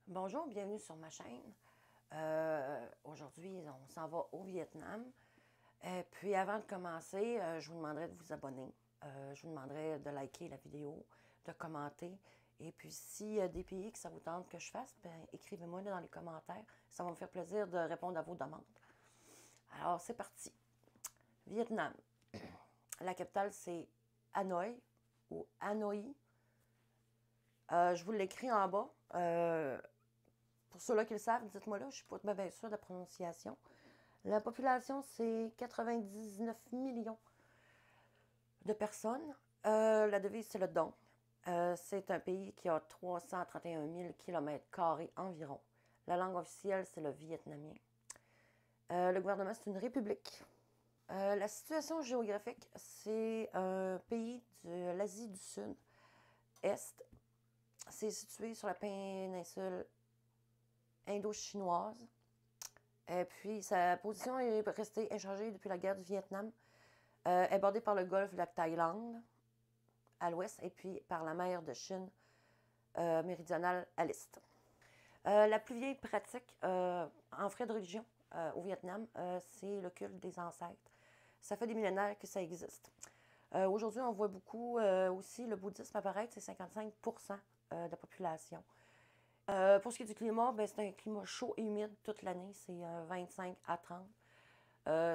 Bonjour, bienvenue sur ma chaîne. Aujourd'hui, on s'en va au Vietnam. Puis avant de commencer, je vous demanderai de vous abonner. Je vous demanderai de liker la vidéo, de commenter. Et puis s'il y a des pays que ça vous tente que je fasse, ben, écrivez-moi dans les commentaires. Ça va me faire plaisir de répondre à vos demandes. Alors, c'est parti. Vietnam. La capitale, c'est Hanoi ou Hanoi. Je vous l'écris en bas. Pour ceux-là qui le savent, dites-moi là, je ne suis pas bien sûre de la prononciation. La population, c'est 99 millions de personnes. La devise, c'est le Dong. C'est un pays qui a 331 000 km² environ. La langue officielle, c'est le vietnamien. Le gouvernement, c'est une république. La situation géographique, c'est un pays de l'Asie du Sud-Est. C'est situé sur la péninsule indo-chinoise. Et puis, sa position est restée inchangée depuis la guerre du Vietnam. Elle est bordée par le golfe de la Thaïlande à l'ouest et puis par la mer de Chine méridionale à l'est. La plus vieille pratique en frais de religion au Vietnam, c'est le culte des ancêtres. Ça fait des millénaires que ça existe. Aujourd'hui, on voit beaucoup aussi le bouddhisme apparaître, c'est 55% de la population. Pour ce qui est du climat, ben, c'est un climat chaud et humide toute l'année, c'est 25 à 30.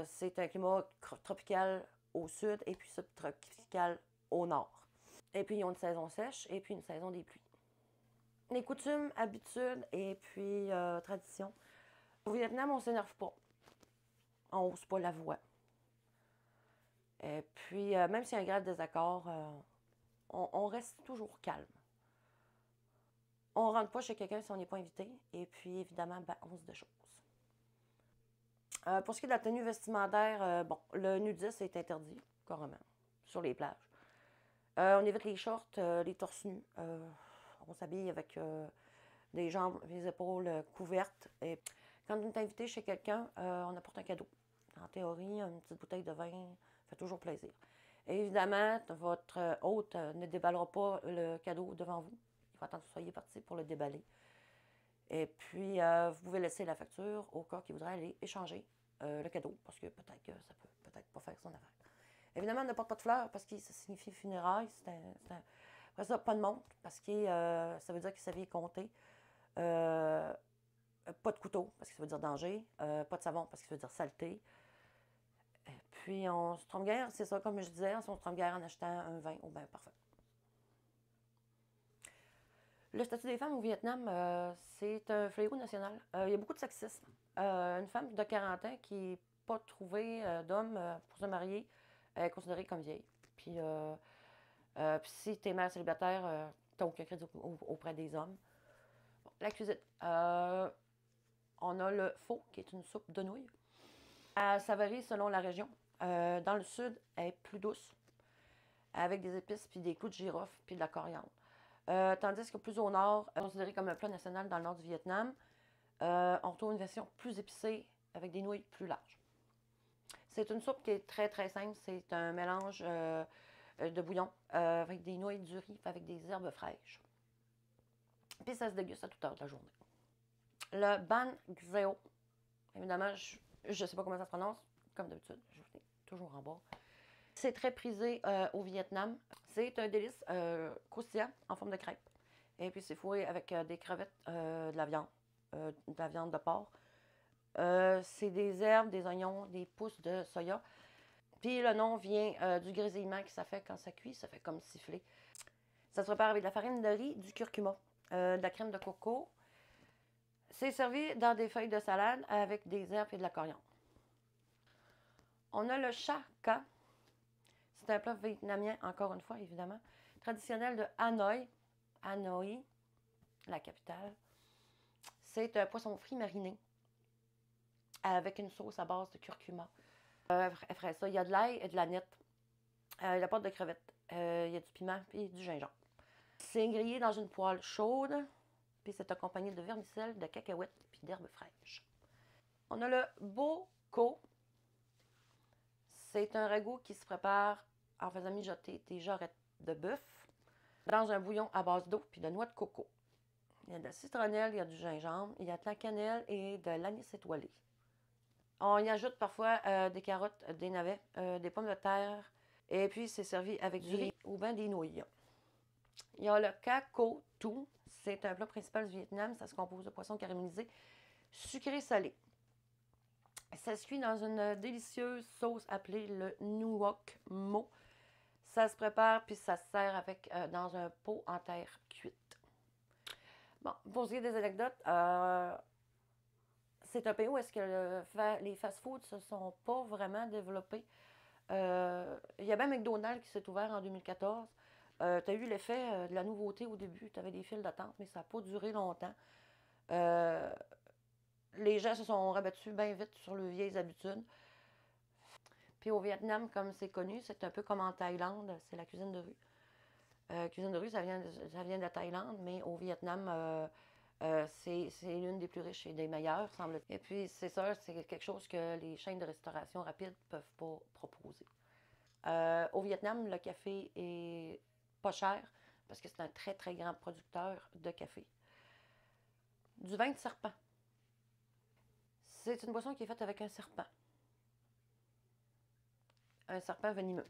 C'est un climat tropical au sud et puis subtropical au nord. Et puis, ils ont une saison sèche et puis une saison des pluies. Les coutumes, habitudes et puis traditions. Au Vietnam, on ne s'énerve pas. On n'ose pas la voix. Et puis, même s'il y a un grave désaccord, on reste toujours calme. On ne rentre pas chez quelqu'un si on n'est pas invité. Et puis, évidemment, ben, 11 de choses. Pour ce qui est de la tenue vestimentaire, bon, le nudisme est interdit, carrément, sur les plages. On évite les shorts, les torse nus. On s'habille avec des jambes, les épaules couvertes. Et quand on est invité chez quelqu'un, on apporte un cadeau. En théorie, une petite bouteille de vin fait toujours plaisir. Et évidemment, votre hôte ne déballera pas le cadeau devant vous. Il faut attendre que vous soyez parti pour le déballer. Et puis, vous pouvez laisser la facture au cas qui voudrait aller échanger le cadeau, parce que peut-être que ça peut peut-être pas faire son affaire. Évidemment, on ne porte pas de fleurs, parce que ça signifie funérailles. Après ça, pas de montre, parce que ça veut dire que sa vie est comptée. Pas de couteau, parce que ça veut dire danger. Pas de savon, parce que ça veut dire saleté. Et puis, on se trompe guère, c'est ça, comme je disais, on se trompe guère en achetant un vin au bain parfait. Le statut des femmes au Vietnam, c'est un fléau national. Il y a beaucoup de sexisme. Une femme de 40 ans qui n'est pas trouvée d'homme pour se marier est considérée comme vieille. Puis si tu es mère célibataire, tu n'as aucun crédit auprès des hommes. Bon, la cuisine. On a le pho, qui est une soupe de nouilles. Ça varie selon la région. Dans le sud, elle est plus douce, avec des épices, puis des clous de girofle, puis de la coriandre. Tandis que plus au nord, considéré comme un plat national dans le nord du Vietnam, on retrouve une version plus épicée avec des nouilles plus larges. C'est une soupe qui est très très simple. C'est un mélange de bouillon avec des nouilles du riz, avec des herbes fraîches. Puis ça se déguste à toute heure de la journée. Le ban xeo, évidemment, je ne sais pas comment ça se prononce, comme d'habitude, je vous ai toujours en bas. C'est très prisé au Vietnam. C'est un délice croustillant en forme de crêpe. Et puis c'est fourré avec des crevettes, de la viande de porc. C'est des herbes, des oignons, des pousses de soya. Puis le nom vient du grésillement que ça fait quand ça cuit, ça fait comme siffler. Ça se prépare avec de la farine de riz, du curcuma, de la crème de coco. C'est servi dans des feuilles de salade avec des herbes et de la coriandre. On a le cha ca. C'est un plat vietnamien, encore une fois, évidemment, traditionnel de Hanoi. Hanoi, la capitale. C'est un poisson frit mariné avec une sauce à base de curcuma. Après ça, il y a de l'ail et de la nette. La pâte de crevettes. Il y a du piment et du gingembre. C'est grillé dans une poêle chaude, puis c'est accompagné de vermicelle, de cacahuètes puis d'herbes fraîches. On a le bo co. C'est un ragoût qui se prépare en faisant mijoter des jarrettes de bœuf dans un bouillon à base d'eau puis de noix de coco. Il y a de la citronnelle, il y a du gingembre, il y a de la cannelle et de l'anis étoilé. On y ajoute parfois des carottes, des navets, des pommes de terre. Et puis, c'est servi avec du riz ou bien des nouilles. Il y a le kako tu. C'est un plat principal du Vietnam. Ça se compose de poisson caramélisé, sucré salé. Ça se cuit dans une délicieuse sauce appelée le nuoc mo. Ça se prépare puis ça se sert avec, dans un pot en terre cuite. Bon, pour ce qui est des anecdotes, c'est un pays où est-ce que les fast-foods ne se sont pas vraiment développés. Il y a même McDonald's qui s'est ouvert en 2014. Tu as eu l'effet de la nouveauté au début. Tu avais des files d'attente, mais ça n'a pas duré longtemps. Les gens se sont rabattus bien vite sur leurs vieilles habitudes. Puis au Vietnam, comme c'est connu, c'est un peu comme en Thaïlande, c'est la cuisine de rue. Cuisine de rue, ça vient de la Thaïlande, mais au Vietnam, c'est l'une des plus riches et des meilleures, semble-t-il. Et puis, c'est ça, c'est quelque chose que les chaînes de restauration rapide ne peuvent pas proposer. Au Vietnam, le café est pas cher parce que c'est un très, très grand producteur de café. Du vin de serpent. C'est une boisson qui est faite avec un serpent. Un serpent venimeux.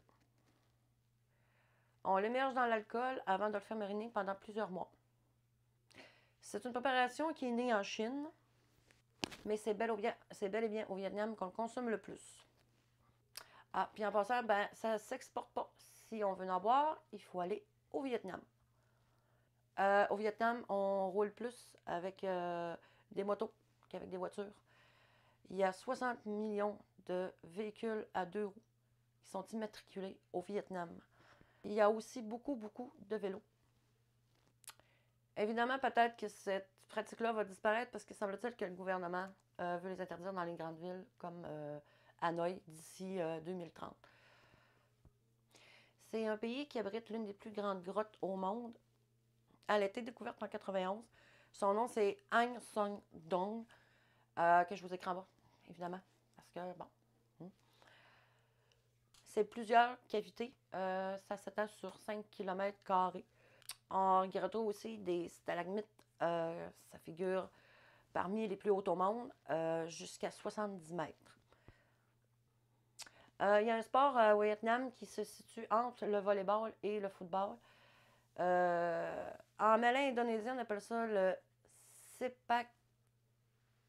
On l'immerge dans l'alcool avant de le faire mariner pendant plusieurs mois. C'est une préparation qui est née en Chine, mais c'est bel et bien au Vietnam qu'on le consomme le plus. Ah, puis en passant, ben, ça ne s'exporte pas. Si on veut en boire, il faut aller au Vietnam. Au Vietnam, on roule plus avec des motos qu'avec des voitures. Il y a 60 millions de véhicules à 2 roues qui sont immatriculés au Vietnam. Il y a aussi beaucoup, beaucoup de vélos. Évidemment, peut-être que cette pratique-là va disparaître parce que semble-t-il que le gouvernement veut les interdire dans les grandes villes comme Hanoï d'ici 2030. C'est un pays qui abrite l'une des plus grandes grottes au monde. Elle a été découverte en 91. Son nom, c'est Hang Son Doong, que je vous écris en bas, évidemment, parce que, bon. C'est plusieurs cavités. Ça s'étend sur 5 km². On y retrouve aussi des stalagmites. Ça figure parmi les plus hautes au monde, jusqu'à 70 mètres. Il y a un sport au Vietnam qui se situe entre le volleyball et le football. En malais indonésien, on appelle ça le sepak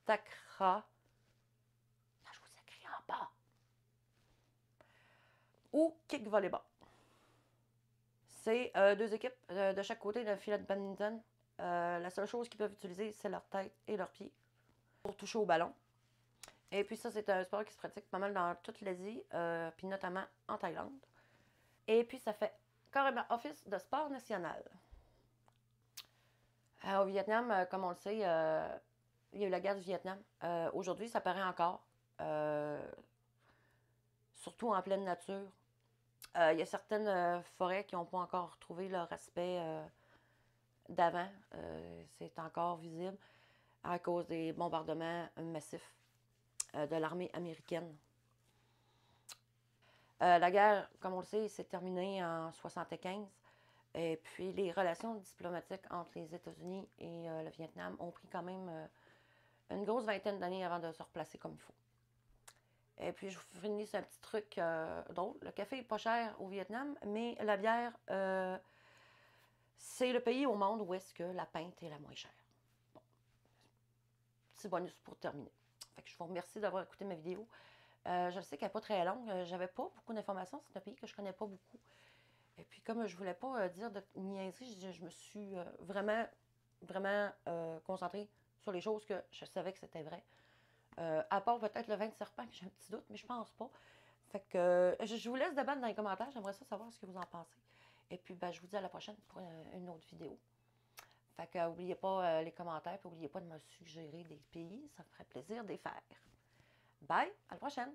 takraw. Je vous écris en bas. Ou kick volleyball. C'est 2 équipes de chaque côté d'un filet de badminton. La seule chose qu'ils peuvent utiliser, c'est leur tête et leurs pieds pour toucher au ballon. Et puis ça, c'est un sport qui se pratique pas mal dans toute l'Asie, puis notamment en Thaïlande. Et puis ça fait carrément office de sport national. Au Vietnam, comme on le sait, il y a eu la guerre du Vietnam. Aujourd'hui, ça paraît encore, surtout en pleine nature. Il y a certaines forêts qui n'ont pas encore retrouvé leur aspect d'avant. C'est encore visible à cause des bombardements massifs de l'armée américaine. La guerre, comme on le sait, s'est terminée en 1975. Et puis, les relations diplomatiques entre les États-Unis et le Vietnam ont pris quand même une grosse vingtaine d'années avant de se replacer comme il faut. Et puis, je vous finis un petit truc drôle. Le café n'est pas cher au Vietnam, mais la bière, c'est le pays au monde où est-ce que la pinte est la moins chère. Bon, petit bonus pour terminer. Fait que je vous remercie d'avoir écouté ma vidéo. Je sais qu'elle n'est pas très longue. J'avais pas beaucoup d'informations. C'est un pays que je connais pas beaucoup. Et puis, comme je voulais pas dire de niaiserie, je me suis vraiment concentrée sur les choses que je savais que c'était vrai. À part peut-être le vin de serpent, que j'ai un petit doute, mais je pense pas. Fait que je vous laisse débattre dans les commentaires. J'aimerais ça savoir ce que vous en pensez. Et puis, ben, je vous dis à la prochaine pour une autre vidéo. Fait que n'oubliez pas les commentaires, puis n'oubliez pas de me suggérer des pays. Ça me ferait plaisir de les faire. Bye, à la prochaine!